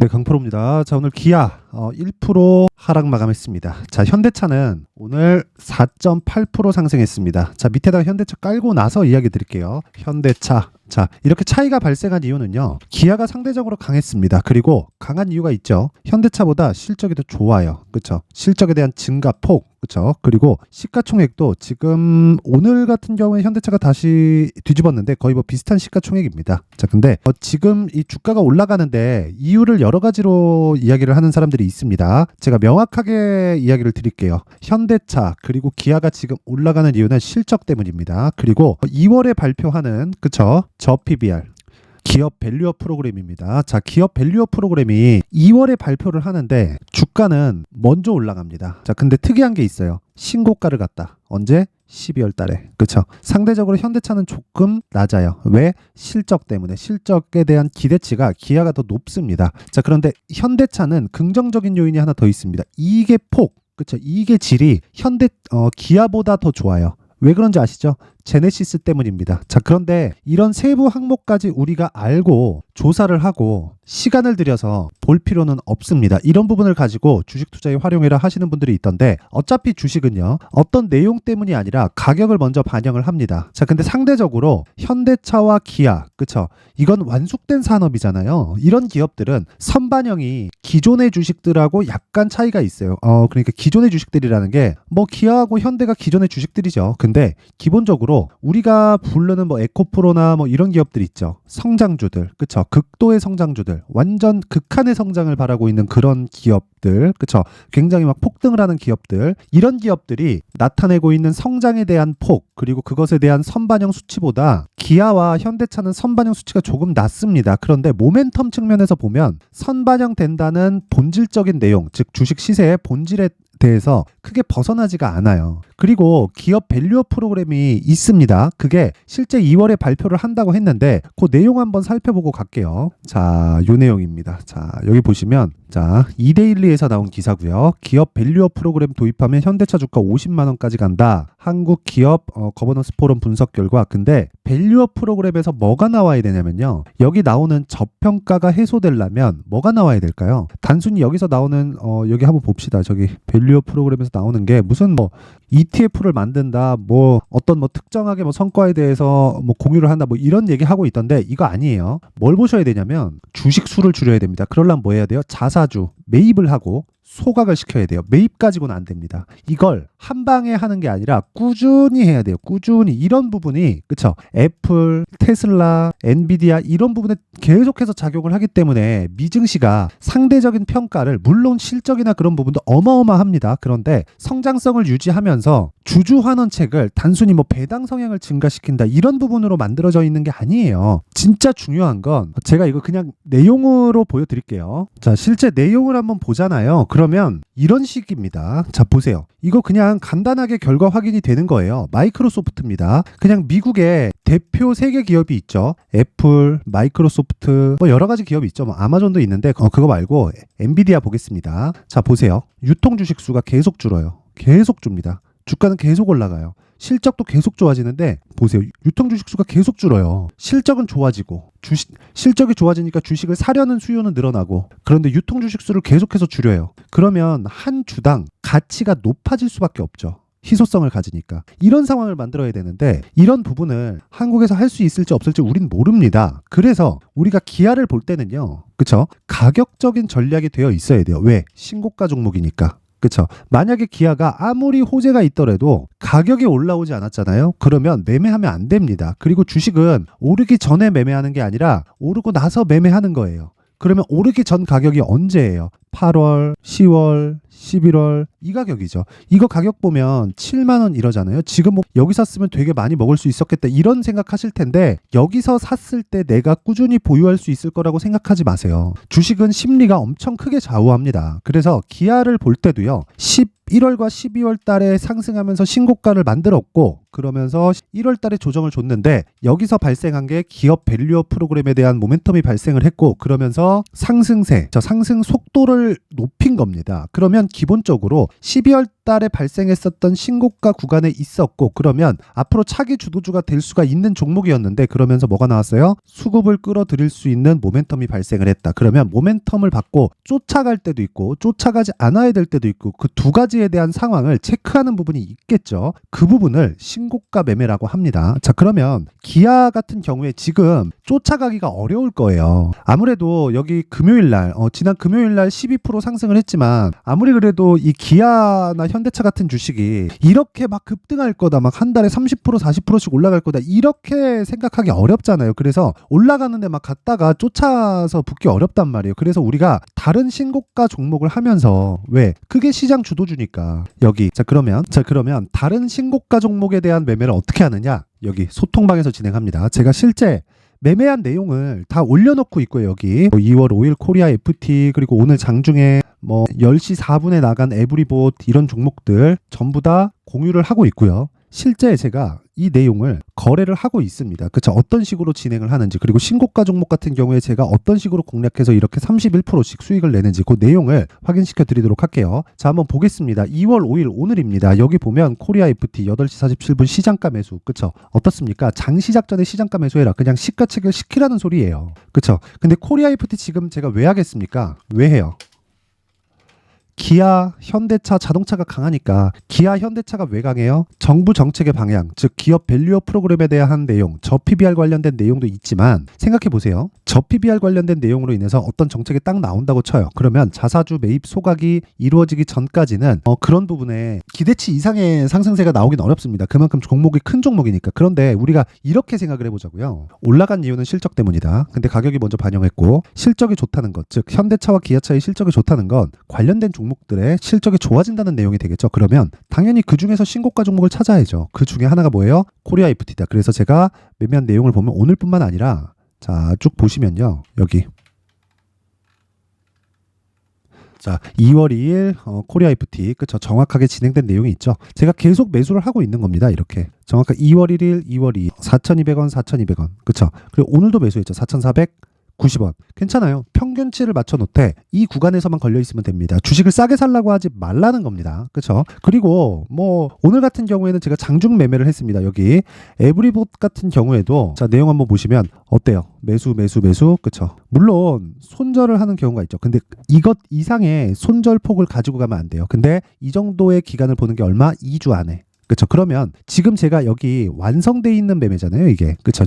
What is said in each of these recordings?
네, 강프로입니다. 자, 오늘 기아 1% 하락 마감했습니다. 자, 현대차는 오늘 4.8% 상승했습니다. 자, 밑에다가 현대차 깔고 나서 이야기 드릴게요. 현대차. 자, 이렇게 차이가 발생한 이유는요. 기아가 상대적으로 강했습니다. 그리고 강한 이유가 있죠. 현대차보다 실적이 더 좋아요. 그렇죠? 실적에 대한 증가폭. 그렇죠? 그리고 시가총액도 지금 오늘 같은 경우에 현대차가 다시 뒤집었는데 거의 뭐 비슷한 시가총액입니다. 자, 근데 지금 이 주가가 올라가는데 이유를 여러 가지로 이야기를 하는 사람들이 있습니다. 제가 명확하게 이야기를 드릴게요. 현대차 그리고 기아가 지금 올라가는 이유는 실적 때문입니다. 그리고 2월에 발표하는 그쵸? 저 PBR 기업 밸류업 프로그램입니다. 자, 기업 밸류업 프로그램이 2월에 발표를 하는데 주가는 먼저 올라갑니다. 자, 근데 특이한 게 있어요. 신고가를 갔다. 언제? 12월 달에. 그렇죠? 상대적으로 현대차는 조금 낮아요. 왜? 실적 때문에. 실적에 대한 기대치가 기아가 더 높습니다. 자, 그런데 현대차는 긍정적인 요인이 하나 더 있습니다. 이익의 폭. 그렇죠? 이익의 질이 기아보다 더 좋아요. 왜 그런지 아시죠? 제네시스 때문입니다. 자, 그런데 이런 세부 항목까지 우리가 알고 조사를 하고 시간을 들여서 볼 필요는 없습니다. 이런 부분을 가지고 주식 투자에 활용해라 하시는 분들이 있던데 어차피 주식은요. 어떤 내용 때문이 아니라 가격을 먼저 반영을 합니다. 자, 근데 상대적으로 현대차와 기아, 그쵸? 이건 완숙된 산업이잖아요. 이런 기업들은 선반영이 기존의 주식들하고 약간 차이가 있어요. 그러니까 기존의 주식들이라는 게 뭐 기아하고 현대가 기존의 주식들이죠. 근데 기본적으로 우리가 부르는 뭐 에코프로나 뭐 이런 기업들 있죠. 성장주들, 그쵸? 극도의 성장주들, 완전 극한의 성장을 바라고 있는 그런 기업들, 그쵸? 굉장히 막 폭등을 하는 기업들, 이런 기업들이 나타내고 있는 성장에 대한 폭, 그리고 그것에 대한 선반영 수치보다 기아와 현대차는 선반영 수치가 조금 낮습니다. 그런데 모멘텀 측면에서 보면 선반영된다는 본질적인 내용, 즉 주식 시세의 본질에 대해서 크게 벗어나지가 않아요. 그리고 기업 밸류업 프로그램이 있습니다. 그게 실제 2월에 발표를 한다고 했는데 그 내용 한번 살펴보고 갈게요. 자, 요 내용입니다. 자, 여기 보시면 자, 이데일리에서 나온 기사고요. 기업 밸류업 프로그램 도입하면 현대차 주가 50만 원까지 간다. 한국 기업 거버넌스 포럼 분석 결과. 근데 밸류업 프로그램에서 뭐가 나와야 되냐면요. 여기 나오는 저평가가 해소되려면 뭐가 나와야 될까요? 단순히 여기서 나오는 여기 한번 봅시다. 저기 밸류업 프로그램에서 나오는 게 무슨 뭐 ETF를 만든다, 뭐 어떤 뭐 특정하게 뭐 성과에 대해서 뭐 공유를 한다, 뭐 이런 얘기 하고 있던데 이거 아니에요. 뭘 보셔야 되냐면 주식 수를 줄여야 됩니다. 그러려면 뭐 해야 돼요? 자사주 매입을 하고 소각을 시켜야 돼요. 매입 가지고는 안 됩니다. 이걸 한 방에 하는 게 아니라 꾸준히 해야 돼요. 꾸준히. 이런 부분이 그쵸? 애플, 테슬라, 엔비디아 이런 부분에 계속해서 작용을 하기 때문에 미증시가 상대적인 평가를 물론 실적이나 그런 부분도 어마어마합니다. 그런데 성장성을 유지하면서 주주환원책을 단순히 뭐 배당 성향을 증가시킨다 이런 부분으로 만들어져 있는 게 아니에요. 진짜 중요한 건 제가 이거 그냥 내용으로 보여드릴게요. 자, 실제 내용을 한번 보잖아요. 그러면 이런 식입니다. 자, 보세요. 이거 그냥 간단하게 결과 확인이 되는 거예요. 마이크로소프트입니다. 그냥 미국의 대표 세계 기업이 있죠. 애플, 마이크로소프트, 뭐 여러 가지 기업이 있죠. 뭐 아마존도 있는데 그거 말고 엔비디아 보겠습니다. 자, 보세요. 유통 주식 수가 계속 줄어요. 계속 줍니다. 주가는 계속 올라가요. 실적도 계속 좋아지는데 보세요. 유통 주식 수가 계속 줄어요. 실적은 좋아지고 실적이 좋아지니까 주식을 사려는 수요는 늘어나고 그런데 유통 주식 수를 계속해서 줄여요. 그러면 한 주당 가치가 높아질 수밖에 없죠. 희소성을 가지니까. 이런 상황을 만들어야 되는데 이런 부분을 한국에서 할 수 있을지 없을지 우린 모릅니다. 그래서 우리가 기아를 볼 때는요. 그쵸? 가격적인 전략이 되어 있어야 돼요. 왜? 신고가 종목이니까. 그쵸? 만약에 기아가 아무리 호재가 있더라도 가격이 올라오지 않았잖아요. 그러면 매매하면 안 됩니다. 그리고 주식은 오르기 전에 매매하는 게 아니라 오르고 나서 매매하는 거예요. 그러면 오르기 전 가격이 언제예요? 8월, 10월, 11월 이 가격이죠. 이거 가격 보면 7만 원 이러잖아요. 지금 뭐 여기 샀으면 되게 많이 먹을 수 있었겠다 이런 생각하실 텐데 여기서 샀을 때 내가 꾸준히 보유할 수 있을 거라고 생각하지 마세요. 주식은 심리가 엄청 크게 좌우합니다. 그래서 기아를 볼 때도요. 11월과 12월 달에 상승하면서 신고가를 만들었고 그러면서 1월 달에 조정을 줬는데 여기서 발생한 게 기업 밸류업 프로그램에 대한 모멘텀이 발생을 했고 그러면서 상승세, 저 상승 속도를 높인 겁니다. 그러면 기본적으로 12월 달에 발생했었던 신고가 구간에 있었고, 그러면 앞으로 차기 주도주가 될 수가 있는 종목이었는데, 그러면서 뭐가 나왔어요? 수급을 끌어들일 수 있는 모멘텀이 발생을 했다. 그러면 모멘텀을 받고 쫓아갈 때도 있고 쫓아가지 않아야 될 때도 있고, 그 두 가지에 대한 상황을 체크하는 부분이 있겠죠. 그 부분을 신고가 매매라고 합니다. 자, 그러면 기아 같은 경우에 지금 쫓아가기가 어려울 거예요. 아무래도 여기 금요일날 지난 금요일날 12% 상승을 했지만, 아무리 그래도 이 기아나 현대차 같은 주식이 이렇게 막 급등할 거다, 막 한 달에 30% 40%씩 올라갈 거다, 이렇게 생각하기 어렵잖아요. 그래서 올라가는데 막 갔다가 쫓아서 붙기 어렵단 말이에요. 그래서 우리가 다른 신고가 종목을 하면서, 왜? 그게 시장 주도주니까. 여기 자 그러면 다른 신고가 종목에 대한 매매를 어떻게 하느냐, 여기 소통방에서 진행합니다. 제가 실제 매매한 내용을 다 올려놓고 있고요. 여기 2월 5일 코리아 FT, 그리고 오늘 장중에 10시 4분에 나간 에브리봇, 이런 종목들 전부 다 공유를 하고 있고요. 실제 제가 이 내용을 거래를 하고 있습니다. 그쵸? 어떤 식으로 진행을 하는지, 그리고 신고가 종목 같은 경우에 제가 어떤 식으로 공략해서 이렇게 31%씩 수익을 내는지, 그 내용을 확인시켜 드리도록 할게요. 자, 한번 보겠습니다. 2월 5일 오늘입니다. 여기 보면 코리아 FT 8시 47분 시장가 매수. 그쵸? 어떻습니까? 장 시작 전에 시장가 매수해라. 그냥 시가책을 시키라는 소리예요. 그쵸? 근데 코리아 FT 지금 제가 왜 하겠습니까? 왜 해요? 기아, 현대차, 자동차가 강하니까. 기아, 현대차가 왜 강해요? 정부 정책의 방향, 즉 기업 밸류업 프로그램에 대한 내용, 저 PBR 관련된 내용도 있지만, 생각해 보세요. 저 PBR 관련된 내용으로 인해서 어떤 정책이 딱 나온다고 쳐요. 그러면 자사주 매입 소각이 이루어지기 전까지는 그런 부분에 기대치 이상의 상승세가 나오긴 어렵습니다. 그만큼 종목이 큰 종목이니까. 그런데 우리가 이렇게 생각을 해보자고요. 올라간 이유는 실적 때문이다. 근데 가격이 먼저 반영했고, 실적이 좋다는 것, 즉 현대차와 기아차의 실적이 좋다는 건 관련된 종목들의 실적이 좋아진다는 내용이 되겠죠. 그러면 당연히 그 중에서 신고가 종목을 찾아야죠. 그 중에 하나가 뭐예요? 코리아 FT다. 그래서 제가 매매한 내용을 보면 오늘뿐만 아니라, 자, 쭉 보시면요. 여기. 자, 2월 2일 코리아 FT, 그쵸? 정확하게 진행된 내용이 있죠. 제가 계속 매수를 하고 있는 겁니다. 이렇게. 정확하게 2월 1일, 2월 2일 4,200원, 4,200원. 그쵸? 그리고 오늘도 매수했죠. 4,490원. 괜찮아요. 평균치를 맞춰 놓되 이 구간에서만 걸려 있으면 됩니다. 주식을 싸게 살라고 하지 말라는 겁니다. 그쵸? 그리고 오늘 같은 경우에는 제가 장중 매매를 했습니다. 여기 에브리봇 같은 경우에도, 자, 내용 한번 보시면 어때요? 매수. 그쵸? 물론 손절을 하는 경우가 있죠. 근데 이것 이상의 손절폭을 가지고 가면 안 돼요. 근데 이 정도의 기간을 보는 게 얼마? 2주 안에. 그쵸? 그러면 지금 제가 여기 완성돼 있는 매매잖아요, 이게. 그쵸?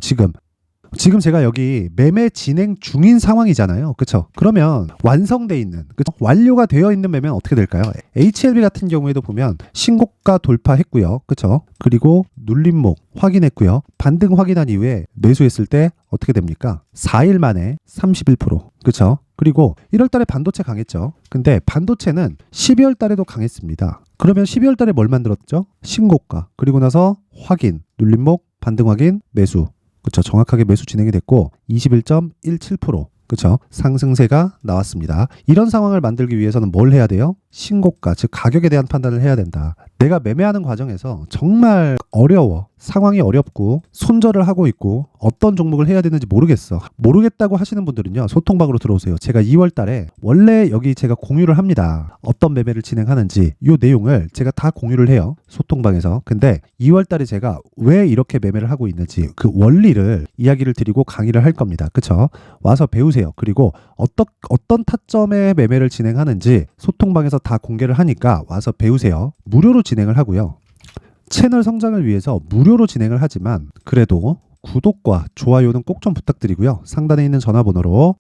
지금 제가 여기 매매 진행 중인 상황이잖아요. 그쵸? 그러면 완성돼 있는, 그쵸? 완료가 되어 있는 매매는 어떻게 될까요? HLB 같은 경우에도 보면 신고가 돌파했고요. 그쵸? 그리고 눌림목 확인했고요. 반등 확인한 이후에 매수했을 때 어떻게 됩니까? 4일 만에 31%. 그쵸? 그리고 1월 달에 반도체 강했죠. 근데 반도체는 12월 달에도 강했습니다. 그러면 12월 달에 뭘 만들었죠? 신고가. 그리고 나서 확인, 눌림목, 반등 확인, 매수. 그쵸? 정확하게 매수 진행이 됐고 21.17%. 그쵸? 상승세가 나왔습니다. 이런 상황을 만들기 위해서는 뭘 해야 돼요? 신고가, 즉 가격에 대한 판단을 해야 된다. 내가 매매하는 과정에서 정말 어려워. 상황이 어렵고 손절을 하고 있고 어떤 종목을 해야 되는지 모르겠다고 하시는 분들은요, 소통방으로 들어오세요. 제가 2월 달에 원래 여기 제가 공유를 합니다. 어떤 매매를 진행하는지 이 내용을 제가 다 공유를 해요. 소통방에서. 근데 2월 달에 제가 왜 이렇게 매매를 하고 있는지 그 원리를 이야기를 드리고 강의를 할 겁니다. 그쵸? 와서 배우세요. 그리고 어떤 타점의 매매를 진행하는지 소통방에서 다 공개를 하니까 와서 배우세요. 무료로 진행을 하고요. 채널 성장을 위해서 무료로 진행을 하지만 그래도 구독과 좋아요는 꼭 좀 부탁드리고요. 상단에 있는 전화번호로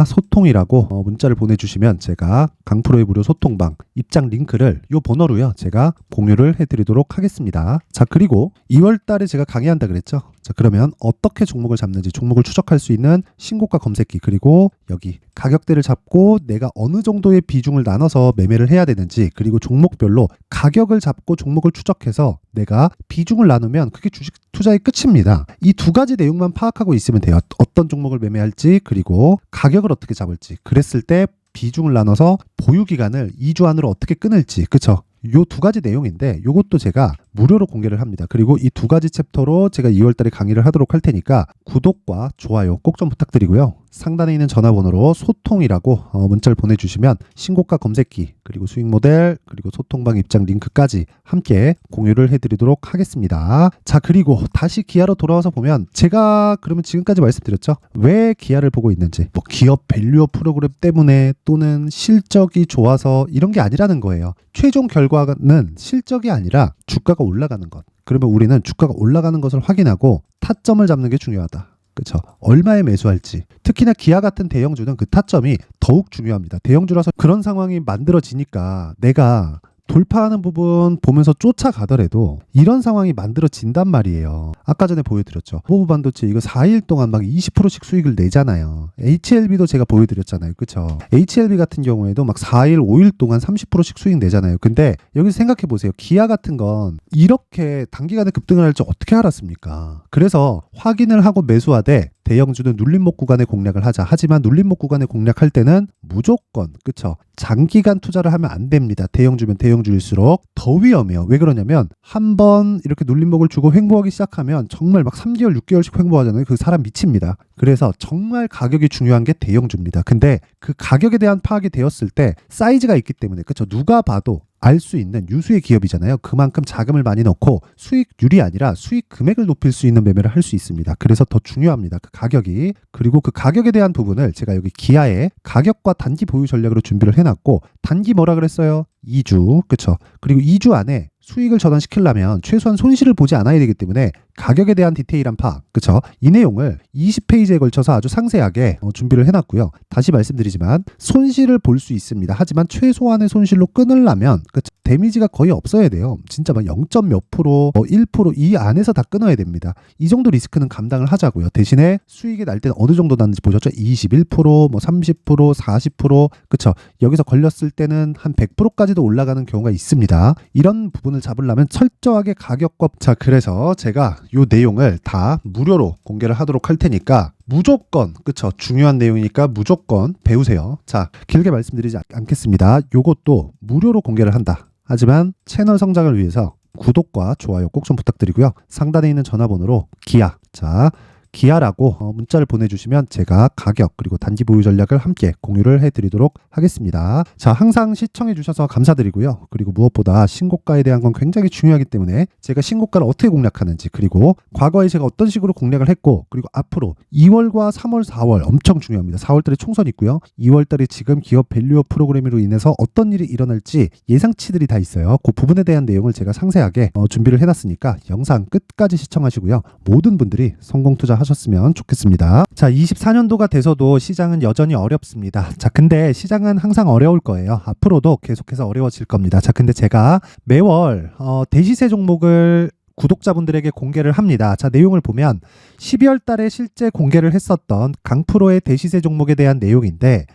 소통이라고 문자를 보내주시면 제가 강프로의 무료 소통방 입장 링크를 이 번호로요, 제가 공유를 해드리도록 하겠습니다. 자, 그리고 2월 달에 제가 강의한다 그랬죠. 자, 그러면 어떻게 종목을 잡는지, 종목을 추적할 수 있는 신고가 검색기, 그리고 여기 가격대를 잡고 내가 어느 정도의 비중을 나눠서 매매를 해야 되는지, 그리고 종목별로 가격을 잡고 종목을 추적해서 내가 비중을 나누면 그게 주식 투자의 끝입니다. 이 두 가지 내용만 파악하고 있으면 돼요. 어떤 종목을 매매할지, 그리고 가격을 어떻게 잡을지. 그랬을 때 비중을 나눠서 보유 기간을 2주 안으로 어떻게 끊을지. 그쵸? 요 두 가지 내용인데 요것도 제가 무료로 공개를 합니다. 그리고 이 두 가지 챕터로 제가 2월 달에 강의를 하도록 할 테니까 구독과 좋아요 꼭 좀 부탁드리고요. 상단에 있는 전화번호로 소통이라고 문자를 보내주시면 신고가 검색기 그리고 수익 모델 그리고 소통방 입장 링크까지 함께 공유를 해드리도록 하겠습니다. 자, 그리고 다시 기아로 돌아와서 보면 제가 그러면 지금까지 말씀드렸죠. 왜 기아를 보고 있는지, 뭐 기업 밸류업 프로그램 때문에 또는 실적이 좋아서 이런 게 아니라는 거예요. 최종 결과는 실적이 아니라 주가가 올라가는 것. 그러면 우리는 주가가 올라가는 것을 확인하고 타점을 잡는 게 중요하다. 그렇죠. 얼마에 매수할지. 특히나 기아 같은 대형주는 그 타점이 더욱 중요합니다. 대형주라서 그런 상황이 만들어지니까 내가 돌파하는 부분 보면서 쫓아가더라도 이런 상황이 만들어진단 말이에요. 아까 전에 보여드렸죠. 호부 반도체 이거 4일 동안 막 20%씩 수익을 내잖아요. HLB도 제가 보여드렸잖아요. 그쵸? HLB 같은 경우에도 막 4일, 5일 동안 30%씩 수익 내잖아요. 근데 여기서 생각해 보세요. 기아 같은 건 이렇게 단기간에 급등을 할 줄 어떻게 알았습니까? 그래서 확인을 하고 매수하되 대형주는 눌림목 구간에 공략을 하자. 하지만 눌림목 구간에 공략할 때는 무조건 그쵸? 장기간 투자를 하면 안 됩니다. 대형주면 대형주일수록 더 위험해요. 왜 그러냐면 한번 이렇게 눌림목을 주고 횡보하기 시작하면 정말 막 3개월, 6개월씩 횡보하잖아요. 그 사람 미칩니다. 그래서 정말 가격이 중요한 게 대형주입니다. 근데 그 가격에 대한 파악이 되었을 때 사이즈가 있기 때문에 그쵸? 누가 봐도 알 수 있는 유수의 기업이잖아요. 그만큼 자금을 많이 넣고 수익률이 아니라 수익 금액을 높일 수 있는 매매를 할 수 있습니다. 그래서 더 중요합니다. 그 가격이. 그리고 그 가격에 대한 부분을 제가 여기 기아의 가격과 단기 보유 전략으로 준비를 해놨고 단기 뭐라 그랬어요? 2주. 그쵸? 그리고 2주 안에 수익을 전환시키려면 최소한 손실을 보지 않아야 되기 때문에 가격에 대한 디테일한 파악, 그쵸? 이 내용을 20페이지에 걸쳐서 아주 상세하게 준비를 해놨고요. 다시 말씀드리지만 손실을 볼 수 있습니다. 하지만 최소한의 손실로 끊으려면 그쵸? 데미지가 거의 없어야 돼요. 진짜 막 0. 몇 프로, 1% 이 안에서 다 끊어야 됩니다. 이 정도 리스크는 감당을 하자고요. 대신에 수익이 날 때는 어느 정도 났는지 보셨죠? 21%, 뭐 30%, 40%, 그쵸? 여기서 걸렸을 때는 한 100%까지도 올라가는 경우가 있습니다. 이런 부분을 잡으려면 철저하게 가격과 자, 그래서 제가 이 내용을 다 무료로 공개를 하도록 할 테니까 무조건 그쵸 중요한 내용이니까 무조건 배우세요. 자, 길게 말씀드리지 않겠습니다. 요것도 무료로 공개를 한다. 하지만 채널 성장을 위해서 구독과 좋아요 꼭 좀 부탁드리고요. 상단에 있는 전화번호로 기아 자 기아라고 문자를 보내주시면 제가 가격 그리고 단기 보유 전략을 함께 공유를 해드리도록 하겠습니다. 자, 항상 시청해주셔서 감사드리고요. 그리고 무엇보다 신고가에 대한 건 굉장히 중요하기 때문에 제가 신고가를 어떻게 공략하는지 그리고 과거에 제가 어떤 식으로 공략을 했고 그리고 앞으로 2월과 3월, 4월 엄청 중요합니다. 4월달에 총선 있고요. 2월달에 지금 기업 밸류업 프로그램으로 인해서 어떤 일이 일어날지 예상치들이 다 있어요. 그 부분에 대한 내용을 제가 상세하게 준비를 해놨으니까 영상 끝까지 시청하시고요. 모든 분들이 성공 투자 하셨으면 좋겠습니다. 자, 24년도가 돼서도 시장은 여전히 어렵습니다. 자, 근데 시장은 항상 어려울 거예요. 앞으로도 계속해서 어려워질 겁니다. 자, 근데 제가 매월 대시세 종목을 구독자분들에게 공개를 합니다. 자, 내용을 보면 12월 달에 실제 공개를 했었던 강프로의 대시세 종목에 대한 내용인데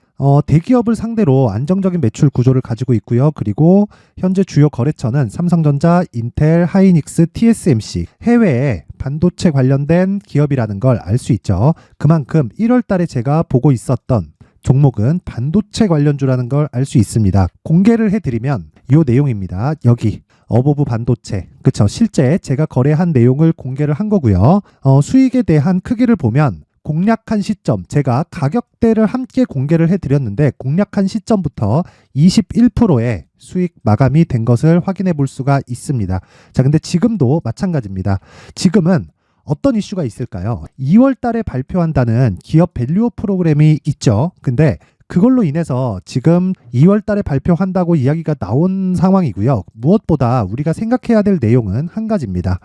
대기업을 상대로 안정적인 매출 구조를 가지고 있고요. 그리고 현재 주요 거래처는 삼성전자, 인텔, 하이닉스, TSMC, 해외에 반도체 관련된 기업이라는 걸 알 수 있죠. 그만큼 1월 달에 제가 보고 있었던 종목은 반도체 관련주라는 걸 알 수 있습니다. 공개를 해드리면 이 내용입니다. 여기 어보브 반도체, 그쵸? 실제 제가 거래한 내용을 공개를 한 거고요. 수익에 대한 크기를 보면 공략한 시점, 제가 가격대를 함께 공개를 해드렸는데 공략한 시점부터 21%의 수익 마감이 된 것을 확인해 볼 수가 있습니다. 자, 근데 지금도 마찬가지입니다. 지금은 어떤 이슈가 있을까요? 2월 달에 발표한다는 기업 밸류업 프로그램이 있죠. 근데 그걸로 인해서 지금 2월 달에 발표한다고 이야기가 나온 상황이고요. 무엇보다 우리가 생각해야 될 내용은 한 가지입니다.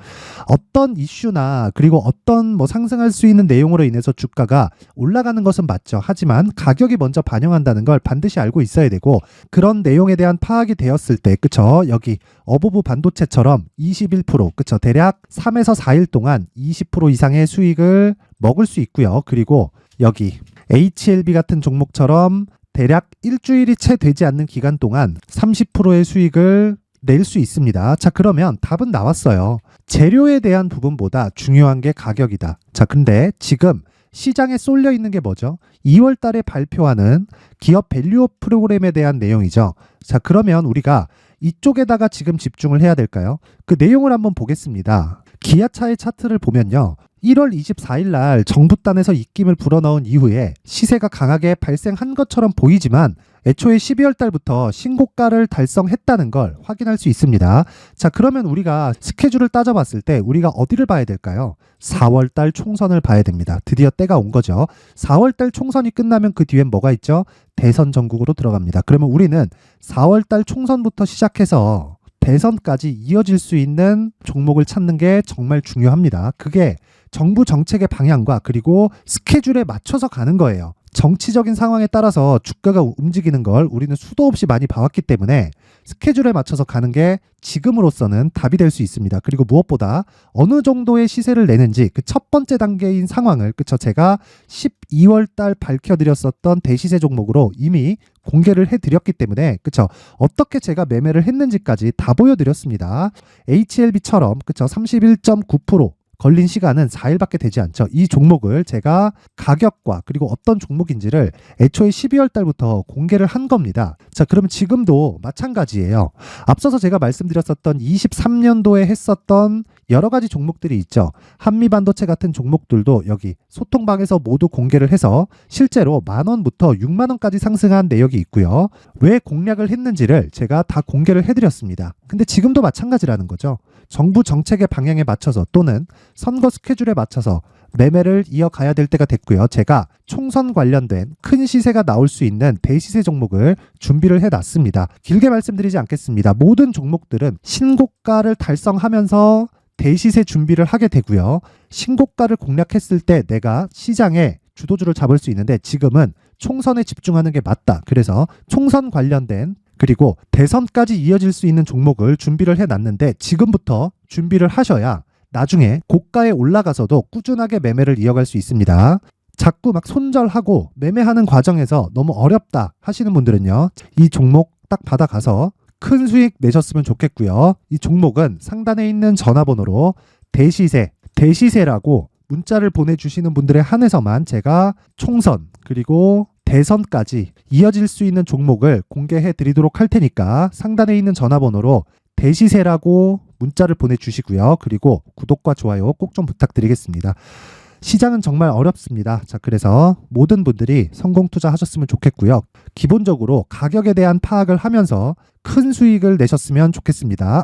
어떤 이슈나 그리고 어떤 뭐 상승할 수 있는 내용으로 인해서 주가가 올라가는 것은 맞죠. 하지만 가격이 먼저 반영한다는 걸 반드시 알고 있어야 되고 그런 내용에 대한 파악이 되었을 때 그쵸? 여기 어보브 반도체처럼 21% 그쵸? 대략 3에서 4일 동안 20% 이상의 수익을 먹을 수 있고요. 그리고 여기 HLB 같은 종목처럼 대략 일주일이 채 되지 않는 기간 동안 30%의 수익을 낼 수 있습니다. 자, 그러면 답은 나왔어요. 재료에 대한 부분보다 중요한 게 가격이다. 자, 근데 지금 시장에 쏠려 있는 게 뭐죠? 2월 달에 발표하는 기업 밸류업 프로그램에 대한 내용이죠. 자, 그러면 우리가 이쪽에다가 지금 집중을 해야 될까요? 그 내용을 한번 보겠습니다. 기아차의 차트를 보면요. 1월 24일 날 정부단에서 입김을 불어넣은 이후에 시세가 강하게 발생한 것처럼 보이지만 애초에 12월 달부터 신고가를 달성했다는 걸 확인할 수 있습니다. 자, 그러면 우리가 스케줄을 따져봤을 때 우리가 어디를 봐야 될까요? 4월 달 총선을 봐야 됩니다. 드디어 때가 온 거죠. 4월 달 총선이 끝나면 그 뒤엔 뭐가 있죠? 대선 전국으로 들어갑니다. 그러면 우리는 4월 달 총선부터 시작해서 대선까지 이어질 수 있는 종목을 찾는 게 정말 중요합니다. 그게 정부 정책의 방향과 그리고 스케줄에 맞춰서 가는 거예요. 정치적인 상황에 따라서 주가가 움직이는 걸 우리는 수도 없이 많이 봐왔기 때문에 스케줄에 맞춰서 가는 게 지금으로서는 답이 될 수 있습니다. 그리고 무엇보다 어느 정도의 시세를 내는지 그 첫 번째 단계인 상황을 제가 12월 달 밝혀드렸었던 대시세 종목으로 이미 공개를 해드렸기 때문에 어떻게 제가 매매를 했는지까지 다 보여드렸습니다. HLB처럼 31.9% 걸린 시간은 4일밖에 되지 않죠. 이 종목을 제가 가격과 그리고 어떤 종목인지를 애초에 12월 달부터 공개를 한 겁니다. 자, 그럼 지금도 마찬가지예요. 앞서서 제가 말씀드렸었던 23년도에 했었던 여러 가지 종목들이 있죠. 한미반도체 같은 종목들도 여기 소통방에서 모두 공개를 해서 실제로 10,000원부터 60,000원까지 상승한 내역이 있고요. 왜 공략을 했는지를 제가 다 공개를 해드렸습니다. 근데 지금도 마찬가지라는 거죠. 정부 정책의 방향에 맞춰서 또는 선거 스케줄에 맞춰서 매매를 이어가야 될 때가 됐고요. 제가 총선 관련된 큰 시세가 나올 수 있는 대시세 종목을 준비를 해놨습니다. 길게 말씀드리지 않겠습니다. 모든 종목들은 신고가를 달성하면서 대시세 준비를 하게 되고요. 신고가를 공략했을 때 내가 시장에 주도주를 잡을 수 있는데 지금은 총선에 집중하는 게 맞다. 그래서 총선 관련된 그리고 대선까지 이어질 수 있는 종목을 준비를 해놨는데 지금부터 준비를 하셔야 나중에 고가에 올라가서도 꾸준하게 매매를 이어갈 수 있습니다. 자꾸 막 손절하고 매매하는 과정에서 너무 어렵다 하시는 분들은요. 이 종목 딱 받아가서 큰 수익 내셨으면 좋겠고요. 이 종목은 상단에 있는 전화번호로 대시세라고 문자를 보내주시는 분들에 한해서만 제가 총선 그리고 대선까지 이어질 수 있는 종목을 공개해 드리도록 할 테니까 상단에 있는 전화번호로 대시세라고 문자를 보내주시고요. 그리고 구독과 좋아요 꼭 좀 부탁드리겠습니다. 시장은 정말 어렵습니다. 자, 그래서 모든 분들이 성공 투자하셨으면 좋겠고요. 기본적으로 가격에 대한 파악을 하면서 큰 수익을 내셨으면 좋겠습니다.